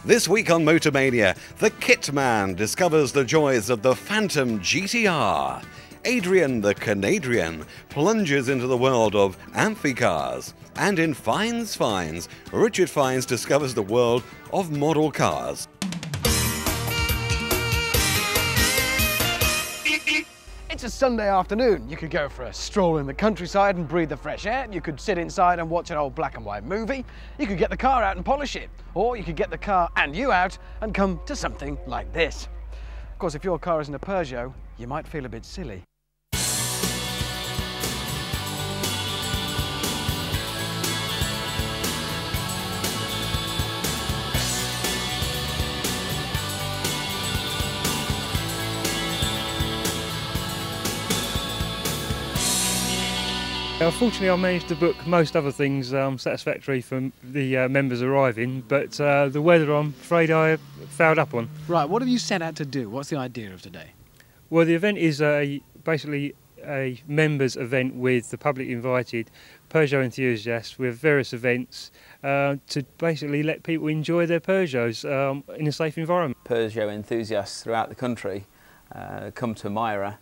This week on Motor Mania, the Kit Man discovers the joys of the Phantom GTR. Adrian the Canadian plunges into the world of amphi-cars. And in Fiennes Finds, Richard Fiennes discovers the world of model cars. It's a Sunday afternoon. You could go for a stroll in the countryside and breathe the fresh air. You could sit inside and watch an old black and white movie. You could get the car out and polish it. Or you could get the car and you out and come to something like this. Of course, if your car isn't a Peugeot, you might feel a bit silly. Unfortunately, I managed to book most other things satisfactory for the members arriving, but the weather I'm afraid I fouled up on. Right, what have you set out to do? What's the idea of today? Well, the event is basically a members event with the public invited, Peugeot enthusiasts with various events to basically let people enjoy their Peugeots in a safe environment. Peugeot enthusiasts throughout the country come to Mira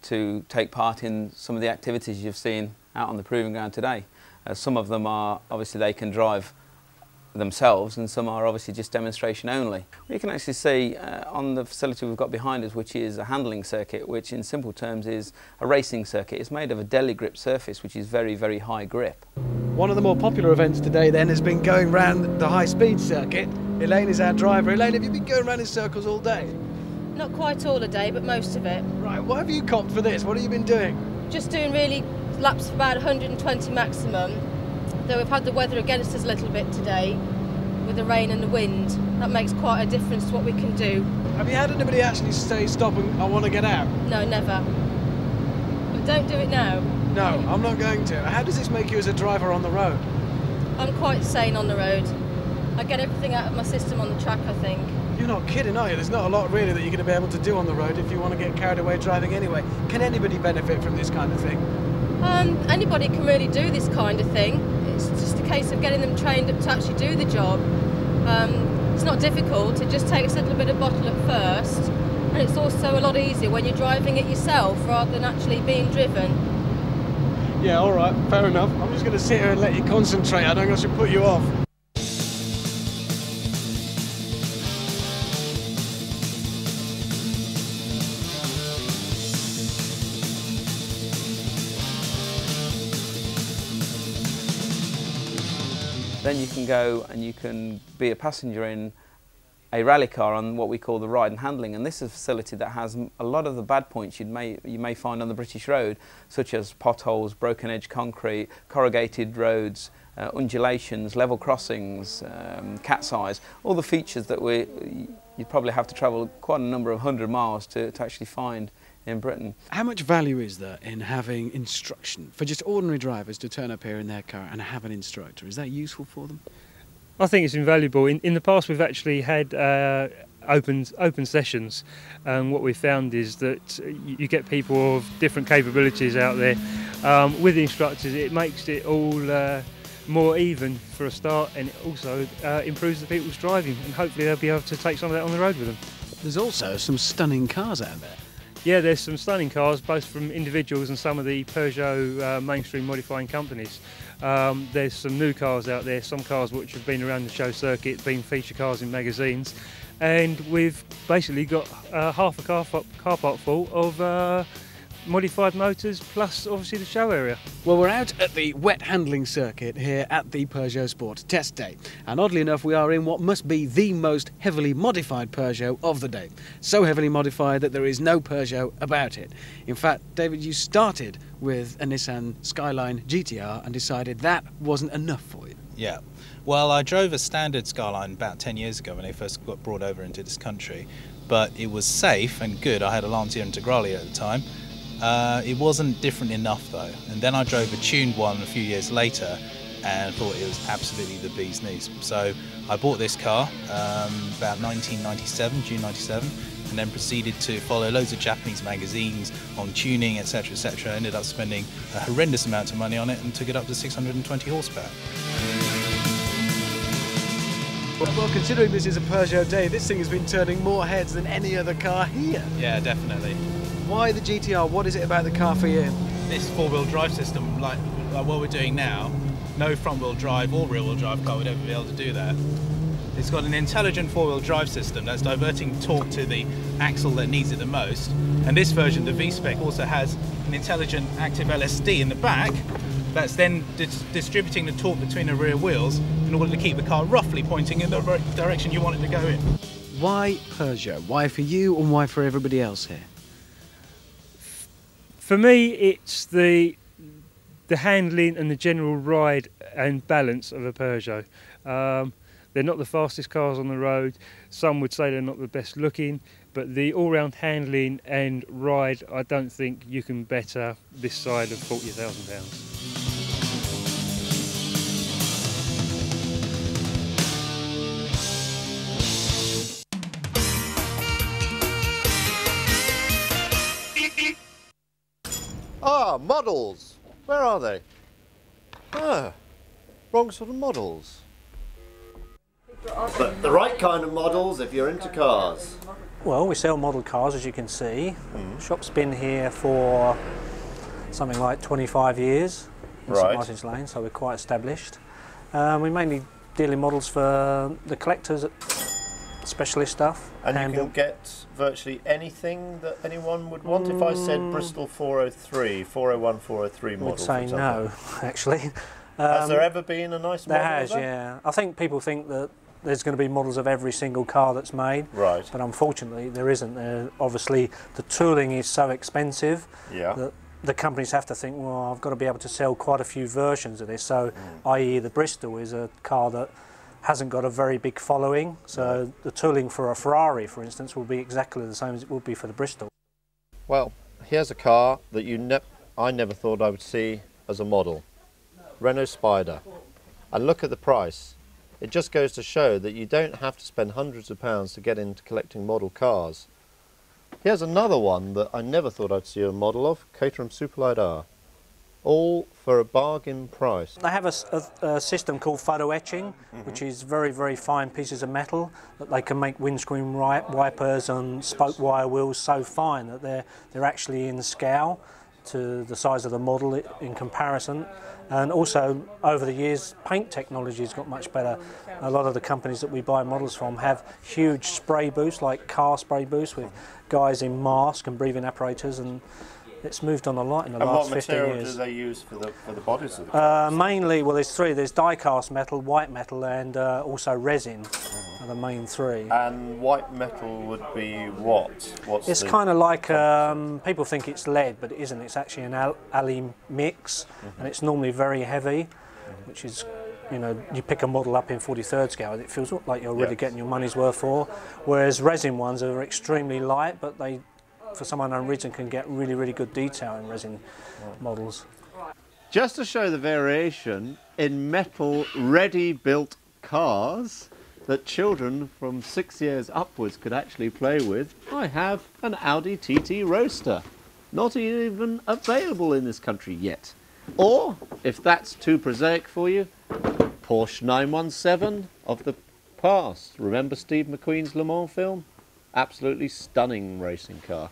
to take part in some of the activities you've seen out on the proving ground today. Some of them are obviously they can drive themselves, and some are obviously just demonstration only. You can actually see on the facility we've got behind us, which is a handling circuit, which in simple terms is a racing circuit. It's made of a deli grip surface, which is very, very high grip. One of the more popular events today then has been going round the high-speed circuit. Elaine is our driver. Elaine, have you been going round in circles all day? Not quite all a day, but most of it. Right, what have you copped for this? What have you been doing? Just doing really laps of about 120 maximum, though we've had the weather against us a little bit today with the rain and the wind. That makes quite a difference to what we can do. Have you had anybody actually say stop and I want to get out? No, never. But don't do it now. No, I'm not going to. How does this make you as a driver on the road? I'm quite sane on the road. I get everything out of my system on the track, I think. You're not kidding, are you? There's not a lot really that you're going to be able to do on the road if you want to get carried away driving anyway. Can anybody benefit from this kind of thing? Anybody can really do this kind of thing. It's just a case of getting them trained up to actually do the job. It's not difficult, it just takes a little bit of bottle at first, and it's also a lot easier when you're driving it yourself rather than actually being driven. Yeah, all right, fair enough. I'm just going to sit here and let you concentrate. I don't think I should put you off. Then you can go and you can be a passenger in a rally car on what we call the ride and handling, and this is a facility that has a lot of the bad points you may find on the British road, such as potholes, broken edge concrete, corrugated roads, undulations, level crossings, cat's eyes, all the features that you probably have to travel quite a number of 100 miles to actually find in Britain. How much value is there in having instruction for just ordinary drivers to turn up here in their car and have an instructor? Is that useful for them? I think it's invaluable. In the past we've actually had open sessions, and what we've found is that you get people of different capabilities out there. With the instructors it makes it all more even for a start, and it also improves the people's driving, and hopefully they'll be able to take some of that on the road with them. There's also some stunning cars out there. Yeah, there's some stunning cars, both from individuals and some of the Peugeot mainstream modifying companies. There's some new cars out there, some cars which have been around the show circuit, been feature cars in magazines, and we've basically got half a car park full of modified motors, plus obviously the show area. Well, we're out at the wet handling circuit here at the Peugeot Sports Test Day, and oddly enough we are in what must be the most heavily modified Peugeot of the day. So heavily modified that there is no Peugeot about it. In fact, David, you started with a Nissan Skyline GTR and decided that wasn't enough for you. Yeah, well, I drove a standard Skyline about 10 years ago when I first got brought over into this country, but it was safe and good. I had a Lancia Integrale at the time. It wasn't different enough though, and then I drove a tuned one a few years later and thought it was absolutely the bee's knees. So I bought this car about 1997, June 97, and then proceeded to follow loads of Japanese magazines on tuning, etc, etc. Ended up spending a horrendous amount of money on it and took it up to 620 horsepower. Well, considering this is a Peugeot day, this thing has been turning more heads than any other car here. Yeah, definitely. Why the GTR? What is it about the car for you? This four-wheel drive system, like what we're doing now, no front-wheel drive or rear-wheel drive car would ever be able to do that. It's got an intelligent four-wheel drive system that's diverting torque to the axle that needs it the most. And this version, the V-Spec, also has an intelligent active LSD in the back that's then distributing the torque between the rear wheels in order to keep the car roughly pointing in the direction you want it to go in. Why Peugeot? Why for you and why for everybody else here? For me, it's the handling and the general ride and balance of a Peugeot. They're not the fastest cars on the road. Some would say they're not the best looking, but the all-round handling and ride, I don't think you can better this side of £40,000. Ah, models! Where are they? Ah, wrong sort of models. But the right kind of models if you're into cars. Well, we sell model cars, as you can see. Shop's been here for something like 25 years in St Martin's Lane, so we're quite established. We mainly deal in models for the collectors, specialist stuff. And you can get virtually anything that anyone would want. If I said Bristol 403, 401, 403 model, I'd say no, actually. Has there ever been a nice model? There has, yeah. I think people think that there's going to be models of every single car that's made. Right. But unfortunately, there isn't. Obviously, the tooling is so expensive that the companies have to think, well, I've got to be able to sell quite a few versions of this. So, i.e. the Bristol is a car that hasn't got a very big following. So the tooling for a Ferrari, for instance, will be exactly the same as it would be for the Bristol. Well, here's a car that I never thought I would see as a model. Renault Spider. And look at the price. It just goes to show that you don't have to spend hundreds of pounds to get into collecting model cars. Here's another one that I never thought I'd see a model of, Caterham Superlight R. All for a bargain price. They have a system called photo etching, which is very, very fine pieces of metal that they can make windscreen wipers and spoke wire wheels so fine that they're actually in scale to the size of the model in comparison. And also, over the years, paint technology has got much better. A lot of the companies that we buy models from have huge spray booths, like car spray booths, with guys in mask and breathing apparatus, and it's moved on a lot in the last 15 years. And what material do they use for the bodies of the cars? Mainly, well, there's three. There's die-cast metal, white metal, and also resin are the main three. And white metal would be what? It's kind of like, people think it's lead, but it isn't. It's actually an alloy mix, and it's normally very heavy, which is, you know, you pick a model up in 43rd scale and it feels like you're really getting your money's worth for, whereas resin ones are extremely light, but they, for some unknown reason, can get really, really good detail in resin models. Just to show the variation in metal ready-built cars that children from 6 years upwards could actually play with, I have an Audi TT Roadster, not even available in this country yet. Or, if that's too prosaic for you, Porsche 917 of the past. Remember Steve McQueen's Le Mans film? Absolutely stunning racing car.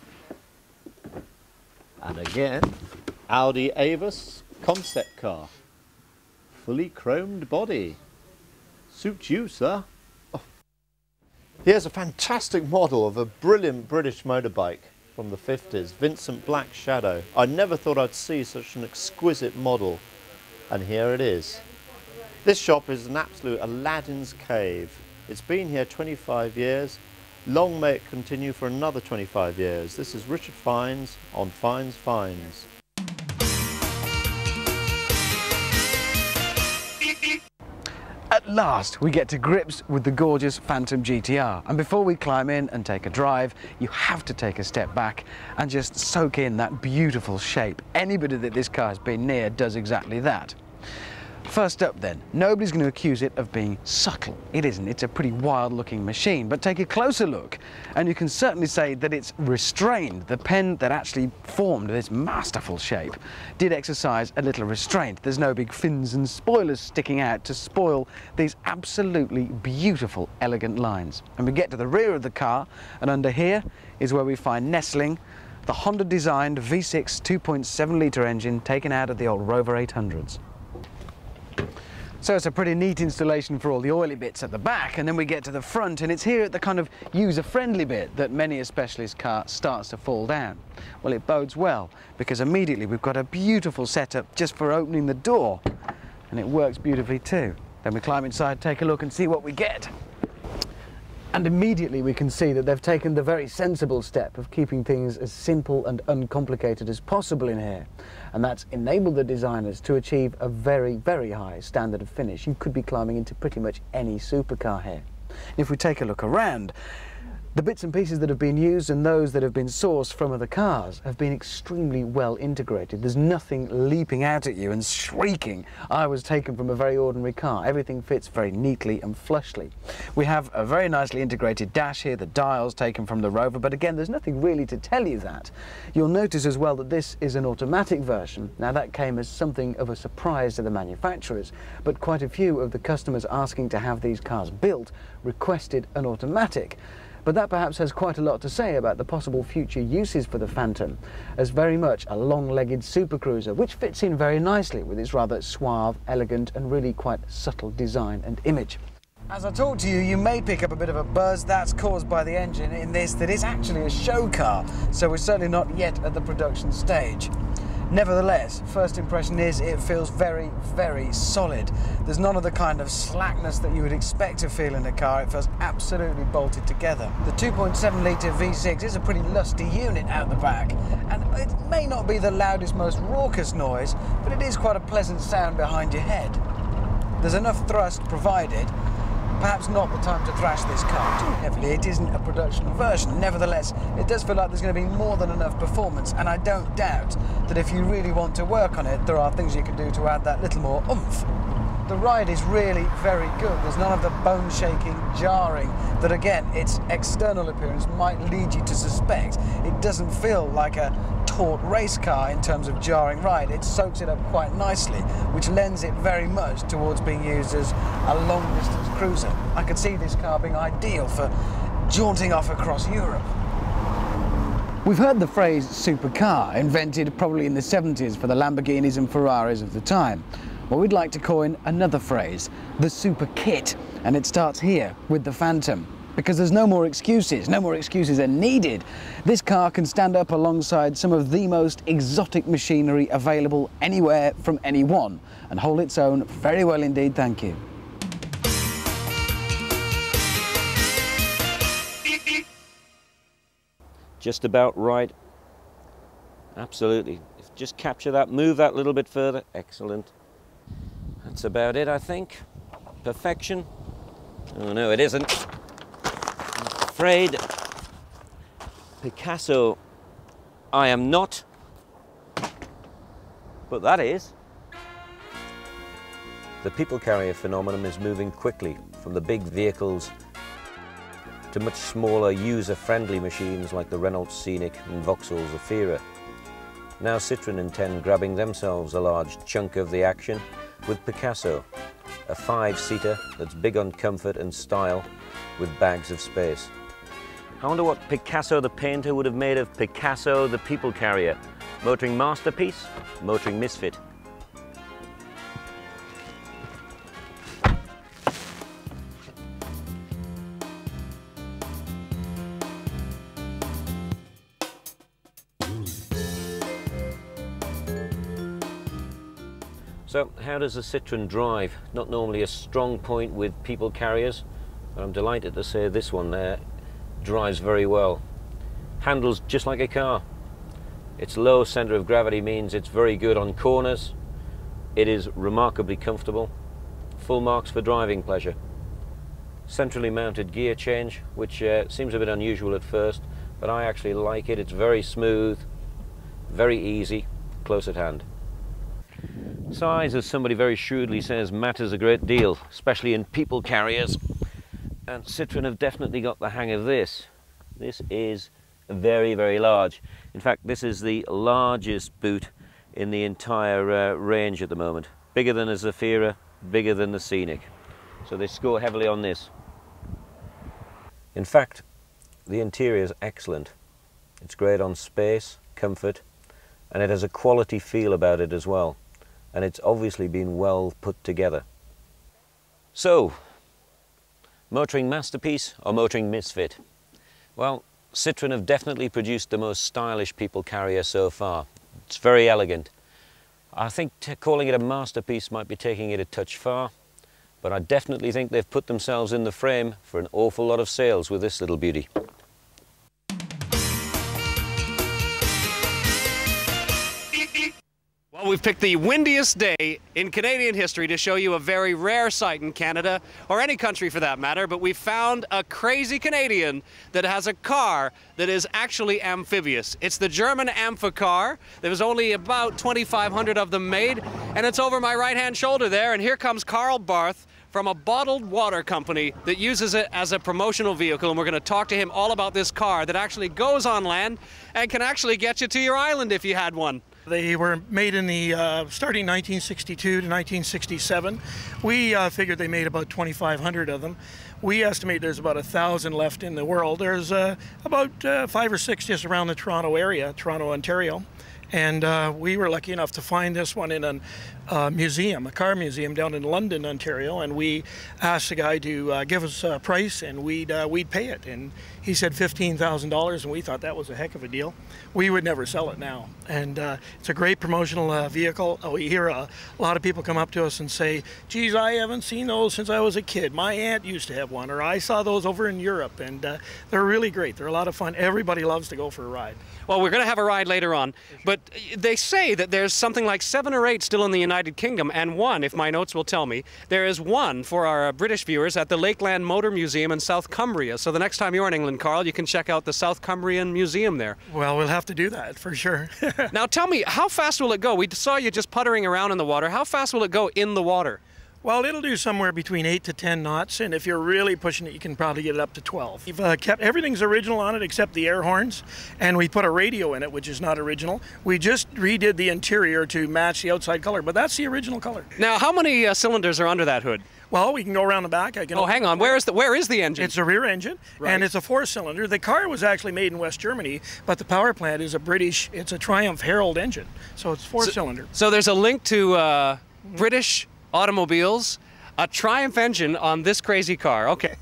And again, Audi Avis concept car. Fully chromed body. Suits you, sir. Oh. Here's a fantastic model of a brilliant British motorbike from the 50s, Vincent Black Shadow. I never thought I'd see such an exquisite model, and here it is. This shop is an absolute Aladdin's cave. It's been here 25 years. Long may it continue for another 25 years. This is Richard Fiennes on Fiennes Finds. At last, we get to grips with the gorgeous Phantom GTR. And before we climb in and take a drive, you have to take a step back and just soak in that beautiful shape. Anybody that this car has been near does exactly that. First up then, nobody's going to accuse it of being subtle. It isn't, it's a pretty wild looking machine, but take a closer look and you can certainly say that it's restrained. The pen that actually formed this masterful shape did exercise a little restraint. There's no big fins and spoilers sticking out to spoil these absolutely beautiful, elegant lines. And we get to the rear of the car, and under here is where we find nestling the Honda-designed V6 2.7 litre engine taken out of the old Rover 800s. So it's a pretty neat installation for all the oily bits at the back, and then we get to the front, and it's here at the kind of user-friendly bit that many a specialist car starts to fall down. Well, it bodes well, because immediately we've got a beautiful setup just for opening the door, and it works beautifully too. Then we climb inside, take a look and see what we get. And immediately we can see that they've taken the very sensible step of keeping things as simple and uncomplicated as possible in here. And that's enabled the designers to achieve a very, very high standard of finish. You could be climbing into pretty much any supercar here. And if we take a look around, the bits and pieces that have been used and those that have been sourced from other cars have been extremely well integrated. There's nothing leaping out at you and shrieking, "I was taken from a very ordinary car." Everything fits very neatly and flushly. We have a very nicely integrated dash here, the dials taken from the Rover, but again, there's nothing really to tell you that. You'll notice as well that this is an automatic version. Now that came as something of a surprise to the manufacturers, but quite a few of the customers asking to have these cars built requested an automatic. But that perhaps has quite a lot to say about the possible future uses for the Phantom, as very much a long-legged supercruiser, which fits in very nicely with its rather suave, elegant and really quite subtle design and image. As I talk to you, you may pick up a bit of a buzz that's caused by the engine in this that is actually a show car, so we're certainly not yet at the production stage. Nevertheless, first impression is it feels very, very solid. There's none of the kind of slackness that you would expect to feel in a car. It feels absolutely bolted together. The 2.7 litre V6 is a pretty lusty unit out the back, and it may not be the loudest, most raucous noise, but it is quite a pleasant sound behind your head. There's enough thrust provided. Perhaps not the time to thrash this car too heavily. It isn't a production version. Nevertheless, it does feel like there's going to be more than enough performance, and I don't doubt that if you really want to work on it, there are things you can do to add that little more oomph. The ride is really very good. There's none of the bone-shaking jarring that, again, its external appearance might lead you to suspect. It doesn't feel like a taut race car in terms of jarring ride. It soaks it up quite nicely, which lends it very much towards being used as a long-distance cruiser. I could see this car being ideal for jaunting off across Europe. We've heard the phrase supercar, invented probably in the 70s for the Lamborghinis and Ferraris of the time. Well, we'd like to coin another phrase, the super kit, and it starts here with the Phantom. Because there's no more excuses are needed. This car can stand up alongside some of the most exotic machinery available anywhere from anyone and hold its own very well indeed, thank you. Just about right. Absolutely. Just capture that, move that a little bit further. Excellent. That's about it, I think. Perfection. Oh no, it isn't. I'm afraid. Picasso, I am not. But that is. The people carrier phenomenon is moving quickly from the big vehicles to much smaller, user-friendly machines like the Renault Scenic and Vauxhall Zafira. Now Citroen intend grabbing themselves a large chunk of the action with Picasso, a 5-seater that's big on comfort and style with bags of space. I wonder what Picasso the painter would have made of Picasso the people carrier. Motoring masterpiece, motoring misfit. So, how does a Citroen drive? Not normally a strong point with people carriers, but I'm delighted to say this one there drives very well. Handles just like a car. Its low centre of gravity means it's very good on corners. It is remarkably comfortable. Full marks for driving pleasure. Centrally mounted gear change, which seems a bit unusual at first, but I actually like it. It's very smooth, very easy, close at hand. Size, as somebody very shrewdly says, matters a great deal, especially in people carriers. And Citroen have definitely got the hang of this. This is very, very large. In fact, this is the largest boot in the entire range at the moment. Bigger than a Zafira, bigger than the Scenic. So they score heavily on this. In fact, the interior is excellent. It's great on space, comfort, and it has a quality feel about it as well. And it's obviously been well put together. So, motoring masterpiece or motoring misfit? Well, Citroen have definitely produced the most stylish people carrier so far. It's very elegant. I think calling it a masterpiece might be taking it a touch far, but I definitely think they've put themselves in the frame for an awful lot of sales with this little beauty. Well, we've picked the windiest day in Canadian history to show you a very rare sight in Canada, or any country for that matter, but we found a crazy Canadian that has a car that is actually amphibious. It's the German Amphicar. There was only about 2,500 of them made, and it's over my right-hand shoulder there, and here comes Carl Barth from a bottled water company that uses it as a promotional vehicle, and we're going to talk to him all about this car that actually goes on land and can actually get you to your island if you had one. They were made in the starting 1962 to 1967. We figured they made about 2,500 of them. We estimate there's about 1,000 left in the world. There's about 5 or 6 just around the Toronto area, Toronto, Ontario. And we were lucky enough to find this one in a museum, a car museum down in London, Ontario. And we asked the guy to give us a price, and we'd pay it. And he said $15,000, and we thought that was a heck of a deal. We would never sell it now. And it's a great promotional vehicle. We hear a lot of people come up to us and say, geez, I haven't seen those since I was a kid. My aunt used to have one, or I saw those over in Europe. And they're really great. They're a lot of fun. Everybody loves to go for a ride. Well, we're going to have a ride later on, but they say that there's something like 7 or 8 still in the United Kingdom, and one, if my notes will tell me, there is one for our British viewers at the Lakeland Motor Museum in South Cumbria. So the next time you're in England, Carl, you can check out the South Cumbrian Museum there. Well, we'll have to do that for sure. Now tell me, how fast will it go? We saw you just puttering around in the water. How fast will it go in the water? Well, it'll do somewhere between 8 to 10 knots, and if you're really pushing it, you can probably get it up to 12. We've kept everything's original on it except the air horns, and we put a radio in it, which is not original. We just redid the interior to match the outside color, but that's the original color. Now, how many cylinders are under that hood? Well, we can go around the back. Oh, hang on. Where is the engine? It's a rear engine, right, and it's a 4-cylinder. The car was actually made in West Germany, but the power plant is a British. It's a Triumph Herald engine, so it's 4-cylinder. So there's a link to British automobiles, a Triumph engine on this crazy car. Okay.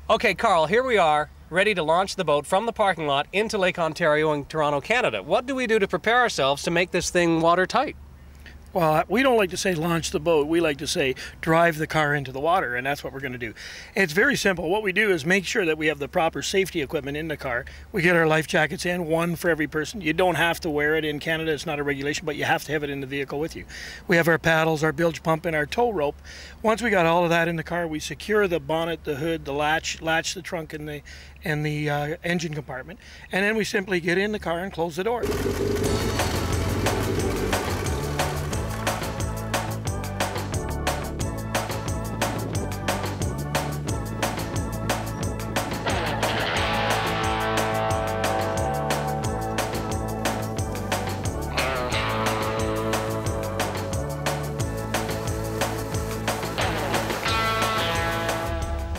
Okay, Carl, here we are, ready to launch the boat from the parking lot into Lake Ontario in Toronto, Canada. What do we do to prepare ourselves to make this thing watertight? Well, we don't like to say launch the boat. We like to say drive the car into the water, and that's what we're going to do. It's very simple. What we do is make sure that we have the proper safety equipment in the car. We get our life jackets in, one for every person. You don't have to wear it in Canada. It's not a regulation, but you have to have it in the vehicle with you. We have our paddles, our bilge pump, and our tow rope. Once we got all of that in the car, we secure the bonnet, the hood, the latch the trunk, and the engine compartment. And then we simply get in the car and close the door.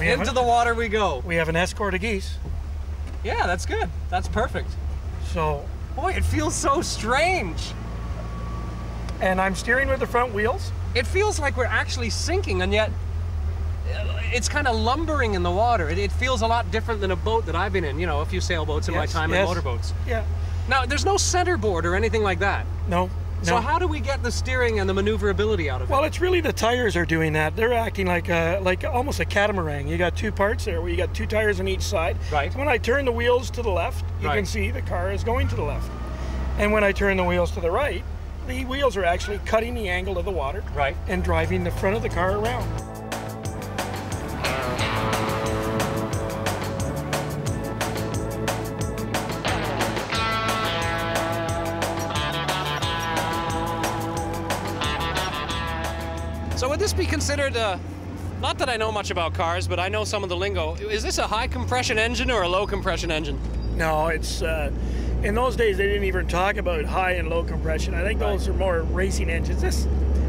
Into the water we go. We have an escort of geese. Yeah, that's good. That's perfect. So, boy, it feels so strange. And I'm steering with the front wheels. It feels like we're actually sinking, and yet it's kind of lumbering in the water. It feels a lot different than a boat that I've been in, you know, a few sailboats in my time in motorboats. Yeah. Now, there's no centerboard or anything like that. No. So how do we get the steering and the maneuverability out of it? Well, it's really the tires are doing that. They're acting like almost a catamaran. You got 2 parts there where you got 2 tires on each side. Right. So when I turn the wheels to the left, you can see the car is going to the left. And when I turn the wheels to the right, the wheels are actually cutting the angle of the water. Right. And driving the front of the car around. So would this be considered, not that I know much about cars, but I know some of the lingo. Is this a high compression engine or a low compression engine? No, it's, in those days they didn't even talk about high and low compression. I think those are more racing engines. This,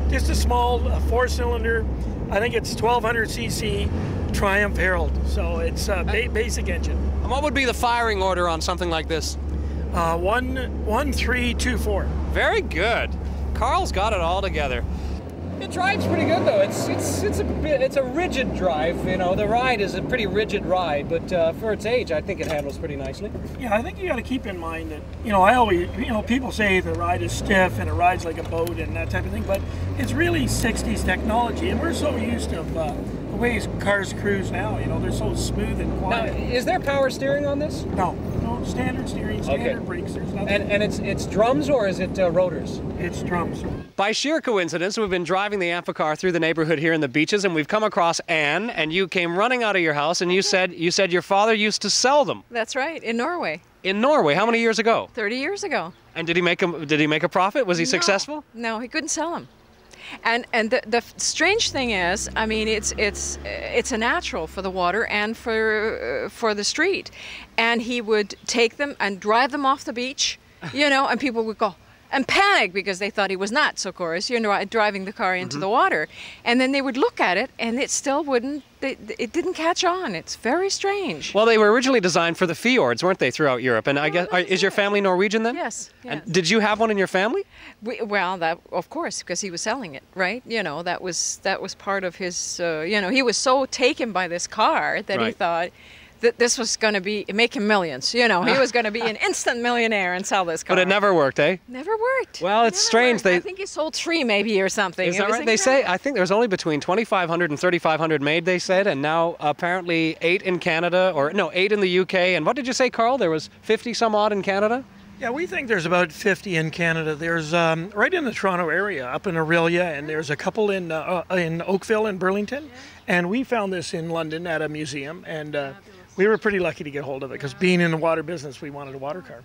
just a small 4-cylinder, I think it's 1200 cc Triumph Herald. So it's a basic engine. And what would be the firing order on something like this? 1, 3, 2, 4. Very good. Carl's got it all together. It drives pretty good though. It's a rigid drive. You know, the ride is a pretty rigid ride, but for its age, I think it handles pretty nicely. Yeah, I think you got to keep in mind that, you know, I always, you know, people say the ride is stiff and it rides like a boat and that type of thing, but it's really 60s technology, and we're so used to the way cars cruise now. You know, they're so smooth and quiet. Now, is there power steering on this? No, standard steering, standard brakes. There's nothing. And it's drums or is it rotors? It's drums. By sheer coincidence, we've been driving the Amphicar through the neighborhood here in the Beaches, and we've come across Anne, and you came running out of your house, and you said your father used to sell them. That's right, in Norway. In Norway, how many years ago? 30 years ago. And did he make a profit? Was he successful? No, he couldn't sell them. And the strange thing is, I mean, it's a natural for the water and for the street, and he would take them and drive them off the beach, you know, and people would go and panic because they thought he was nuts, of course, you know, driving the car into the water, and then they would look at it and it still wouldn't. It didn't catch on. It's very strange. Well, they were originally designed for the fjords, weren't they, throughout Europe? And I guess, is your family Norwegian then? Yes. And did you have one in your family? Well, that of course, because he was selling it, right? You know, that was part of his. You know, he was so taken by this car that he thought that this was going to make him millions. You know, he was going to be an instant millionaire and sell this car. But it never worked, eh? Never worked. Well, it's strange. I think he sold 3 maybe or something. Is that right? They say, I think there's only between 2,500 and 3,500 made, they said, and now apparently 8 in Canada, 8 in the UK. And what did you say, Carl? There was 50 some odd in Canada? Yeah, we think there's about 50 in Canada. There's right in the Toronto area, up in Aurelia, and there's a couple in Oakville in Burlington. And we found this in London at a museum, and we were pretty lucky to get hold of it because being in the water business, we wanted a water car.